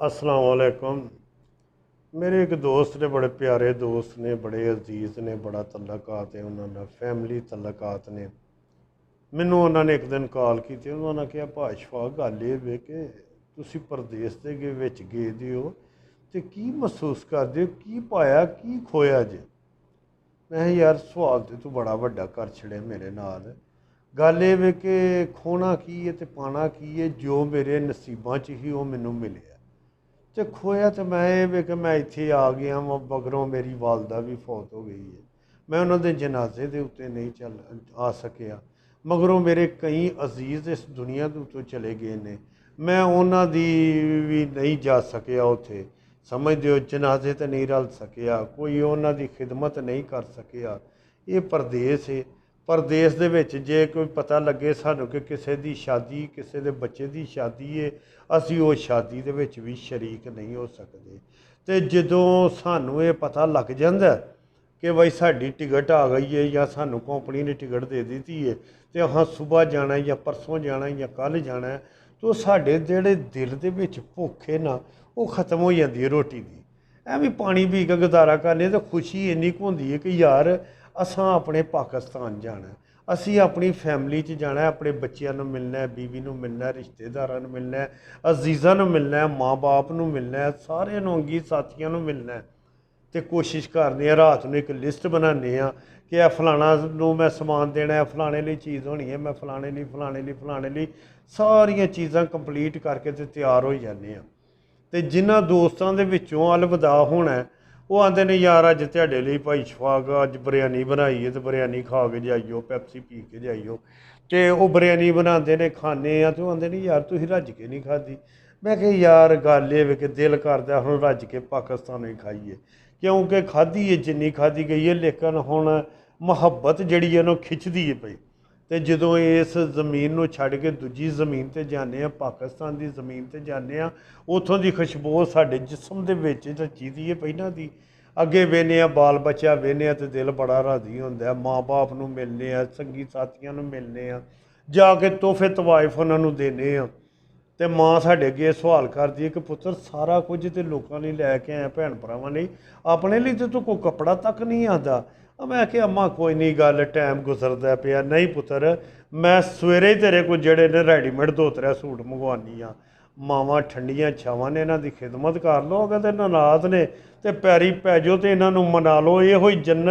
अस्सलाम वालेकुम। मेरे एक दोस्त ने, बड़े प्यारे दोस्त ने, बड़े अजीज़ ने, बड़ा तल्लकात है उन्होंने, फैमिली तल्लकात ने। ਮੈਨੂੰ ਉਹਨਾਂ ਨੇ ਇੱਕ ਦਿਨ ਕਾਲ ਕੀਤੀ। ਉਹਨਾਂ ਨੇ ਕਿਹਾ ਭਾਈ ਸ਼ਫਾਕ ਗੱਲ ਇਹ ਵੇ ਕਿ ਤੁਸੀਂ ਪਰਦੇਸ ਦੇ ਵਿੱਚ ਗਏ ਦੇ ਹੋ ਅਤੇ ਕੀ ਮਹਿਸੂਸ ਕਰਦੇ ਹੋ, ਕੀ ਪਾਇਆ, ਕੀ ਖੋਇਆ ਜੇ। ਮੈਂ ਕਿਹਾ ਯਾਰ ਸਵਾਲ ਤੇ ਤੂੰ ਬੜਾ ਵੱਡਾ ਕਰ ਛੜਿਆ ਮੇਰੇ ਨਾਲ। ਗੱਲ ਇਹ ਵੇ ਕਿ ਖੋਣਾ ਕੀ ਹੈ ਅਤੇ ਪਾਣਾ ਕੀ ਹੈ। ਜੋ ਮੇਰੇ ਨਸੀਬਾਂ 'ਚ ਹੀ ਉਹ ਮੈਨੂੰ ਮਿਲਿਆ ਅਤੇ ਖੋਇਆ ਤਾਂ ਮੈਂ ਇਹ ਵੇ ਕਿ ਮੈਂ ਇੱਥੇ ਆ ਗਿਆ ਵਾਂ। ਮਗਰੋਂ ਮੇਰੀ ਵਾਲਦਾ ਵੀ ਫੌਤ ਹੋ ਗਈ ਹੈ। ਮੈਂ ਉਹਨਾਂ ਦੇ ਜਨਾਜ਼ੇ ਦੇ ਉੱਤੇ ਨਹੀਂ ਆ ਸਕਿਆ। ਮਗਰੋਂ ਮੇਰੇ ਕਈ ਅਜ਼ੀਜ਼ ਇਸ ਦੁਨੀਆ ਦੇ ਉੱਤੋਂ ਚਲੇ ਗਏ ਨੇ। ਮੈਂ ਉਹਨਾਂ ਦੀ ਵੀ ਨਹੀਂ ਜਾ ਸਕਿਆ ਉੱਥੇ, ਸਮਝਦੇ ਹੋ, ਜਨਾਜ਼ੇ 'ਤੇ ਨਹੀਂ ਰਲ ਸਕਿਆ, ਕੋਈ ਉਹਨਾਂ ਦੀ ਖਿਦਮਤ ਨਹੀਂ ਕਰ ਸਕਿਆ। ਇਹ ਪਰਦੇਸ ਹੈ। ਪਰਦੇਸ ਦੇ ਵਿੱਚ ਜੇ ਕੋਈ ਪਤਾ ਲੱਗੇ ਸਾਨੂੰ ਕਿ ਕਿਸੇ ਦੀ ਸ਼ਾਦੀ, ਕਿਸੇ ਦੇ ਬੱਚੇ ਦੀ ਸ਼ਾਦੀ ਹੈ, ਅਸੀਂ ਉਹ ਸ਼ਾਦੀ ਦੇ ਵਿੱਚ ਵੀ ਸ਼ਰੀਕ ਨਹੀਂ ਹੋ ਸਕਦੇ। ਅਤੇ ਜਦੋਂ ਸਾਨੂੰ ਇਹ ਪਤਾ ਲੱਗ ਜਾਂਦਾ ਕਿ ਬਈ ਸਾਡੀ ਟਿਕਟ ਆ ਗਈ ਹੈ ਜਾਂ ਸਾਨੂੰ ਕੰਪਨੀ ਨੇ ਟਿਕਟ ਦੇ ਦਿੱਤੀ ਹੈ ਅਤੇ ਹਾਂ ਸੁਬਾਹ ਜਾਣਾ ਜਾਂ ਪਰਸੋਂ ਜਾਣਾ ਜਾਂ ਕੱਲ੍ਹ ਜਾਣਾ, ਤਾਂ ਸਾਡੇ ਜਿਹੜੇ ਦਿਲ ਦੇ ਵਿੱਚ ਭੁੱਖ ਹੈ ਨਾ, ਉਹ ਖਤਮ ਹੋ ਜਾਂਦੀ ਹੈ ਰੋਟੀ ਦੀ। ਐਵੇਂ ਪਾਣੀ ਪੀ ਕੇ ਗੁਜ਼ਾਰਾ ਕਰਨੇ ਤਾਂ ਖੁਸ਼ੀ ਇੰਨੀ ਕੁ ਹੁੰਦੀ ਹੈ ਕਿ ਯਾਰ ਅਸਾਂ ਆਪਣੇ ਪਾਕਿਸਤਾਨ ਜਾਣਾ, ਅਸੀਂ ਆਪਣੀ ਫੈਮਿਲੀ 'ਚ ਜਾਣਾ, ਆਪਣੇ ਬੱਚਿਆਂ ਨੂੰ ਮਿਲਣਾ, ਬੀਵੀ ਨੂੰ ਮਿਲਣਾ, ਰਿਸ਼ਤੇਦਾਰਾਂ ਨੂੰ ਮਿਲਣਾ, ਅਜ਼ੀਜ਼ਾਂ ਨੂੰ ਮਿਲਣਾ, ਮਾਂ ਬਾਪ ਨੂੰ ਮਿਲਣਾ, ਸਾਰਿਆਂ ਨੂੰ, ਅੰਗੀ ਸਾਥੀਆਂ ਨੂੰ ਮਿਲਣਾ। ਅਤੇ ਕੋਸ਼ਿਸ਼ ਕਰਦੇ ਹਾਂ, ਰਾਤ ਨੂੰ ਇੱਕ ਲਿਸਟ ਬਣਾਉਂਦੇ ਹਾਂ ਕਿ ਇਹ ਫਲਾਣਾ ਨੂੰ ਮੈਂ ਸਮਾਨ ਦੇਣਾ, ਫਲਾਣੇ ਲਈ ਚੀਜ਼ ਹੋਣੀ ਹੈ, ਮੈਂ ਫਲਾਣੇ ਲਈ, ਫਲਾਣੇ ਲਈ, ਫਲਾਣੇ ਲਈ, ਸਾਰੀਆਂ ਚੀਜ਼ਾਂ ਕੰਪਲੀਟ ਕਰਕੇ ਅਤੇ ਤਿਆਰ ਹੋ ਜਾਂਦੇ ਹਾਂ। ਅਤੇ ਜਿਨ੍ਹਾਂ ਦੋਸਤਾਂ ਦੇ ਵਿੱਚੋਂ ਅਲਵਿਦਾ ਹੋਣਾ, ਉਹ ਆਉਂਦੇ ਨੇ ਯਾਰ ਅੱਜ ਤੁਹਾਡੇ ਲਈ ਭਾਈ ਸ਼ਫਾਕ ਅੱਜ ਬਰਿਆਨੀ ਬਣਾਈ ਹੈ ਅਤੇ ਬਰਿਆਨੀ ਖਾ ਕੇ ਜਾਈਓ, ਪੈਪਸੀ ਪੀ ਕੇ ਜਾਈਓ। ਅਤੇ ਉਹ ਬਰਿਆਨੀ ਬਣਾਉਂਦੇ ਨੇ, ਖਾਂਦੇ ਆ, ਅਤੇ ਉਹ ਆਉਂਦੇ ਨੇ ਯਾਰ ਤੁਸੀਂ ਰੱਜ ਕੇ ਨਹੀਂ ਖਾਧੀ। ਮੈਂ ਕਿਹਾ ਯਾਰ ਗੱਲ ਇਹ ਵੇ ਕਿ ਦਿਲ ਕਰਦਾ ਹੁਣ ਰੱਜ ਕੇ ਪਾਕਿਸਤਾਨ ਹੀ ਖਾਈਏ, ਕਿਉਂਕਿ ਖਾਧੀ ਹੈ ਜਿੰਨੀ ਖਾਧੀ ਗਈ ਹੈ, ਲੇਕਿਨ ਹੁਣ ਮੁਹੱਬਤ ਜਿਹੜੀ ਹੈ ਉਹਨੂੰ ਖਿੱਚਦੀ ਹੈ ਪਈ। ਅਤੇ ਜਦੋਂ ਇਸ ਜ਼ਮੀਨ ਨੂੰ ਛੱਡ ਕੇ ਦੂਜੀ ਜ਼ਮੀਨ 'ਤੇ ਜਾਂਦੇ ਹਾਂ, ਪਾਕਿਸਤਾਨ ਦੀ ਜ਼ਮੀਨ 'ਤੇ ਜਾਂਦੇ ਹਾਂ, ਉੱਥੋਂ ਦੀ ਖੁਸ਼ਬੂ ਸਾਡੇ ਜਿਸਮ ਦੇ ਵਿੱਚ ਰਚੀ ਦੀ ਹੈ ਪਹਿਲਾਂ ਦੀ। ਅੱਗੇ ਵੇਖਦੇ ਹਾਂ, ਬਾਲ ਬੱਚਾ ਵੇਖਦੇ ਹਾਂ ਅਤੇ ਦਿਲ ਬੜਾ ਰਾਜ਼ੀ ਹੁੰਦਾ। ਮਾਂ ਬਾਪ ਨੂੰ ਮਿਲਦੇ ਹਾਂ, ਸੰਗੀ ਸਾਥੀਆਂ ਨੂੰ ਮਿਲਦੇ ਹਾਂ, ਜਾ ਕੇ ਤੋਹਫੇ ਤਵਾਇਫ ਉਹਨਾਂ ਨੂੰ ਦਿੰਦੇ ਹਾਂ। ਅਤੇ ਮਾਂ ਸਾਡੇ ਅੱਗੇ ਸਵਾਲ ਕਰਦੀ ਹੈ ਕਿ ਪੁੱਤਰ ਸਾਰਾ ਕੁਝ ਤਾਂ ਲੋਕਾਂ ਲਈ ਲੈ ਕੇ ਆਇਆ, ਭੈਣ ਭਰਾਵਾਂ ਲਈ, ਆਪਣੇ ਲਈ ਤਾਂ ਤੂੰ ਕੋਈ ਕੱਪੜਾ ਤੱਕ ਨਹੀਂ ਆਉਂਦਾ। ਮੈਂ ਕਿਹਾ ਅੰਮਾ ਕੋਈ ਨਹੀਂ, ਗੱਲ ਟਾਈਮ ਗੁਜ਼ਰਦਾ ਪਿਆ। ਨਹੀਂ ਪੁੱਤਰ, ਮੈਂ ਸਵੇਰੇ ਹੀ ਤੇਰੇ ਕੋਲ ਜਿਹੜੇ ਨੇ ਰੈਡੀਮੇਡ 2-3 ਸੂਟ ਮੰਗਵਾਉਂਦੀ ਹਾਂ। ਮਾਵਾਂ ਠੰਡੀਆਂ ਛਾਵਾਂ ਨੇ, ਇਹਨਾਂ ਦੀ ਖਿਦਮਤ ਕਰ ਲਓ। ਅਗਰ ਤੇ ਨਾਰਾਜ਼ ਨੇ ਅਤੇ ਪੈਰੀ ਪੈ ਜਾਓ ਅਤੇ ਇਹਨਾਂ ਨੂੰ ਮਨਾ ਲਓ। ਇਹੋ ਹੀ ਜੰਨਤ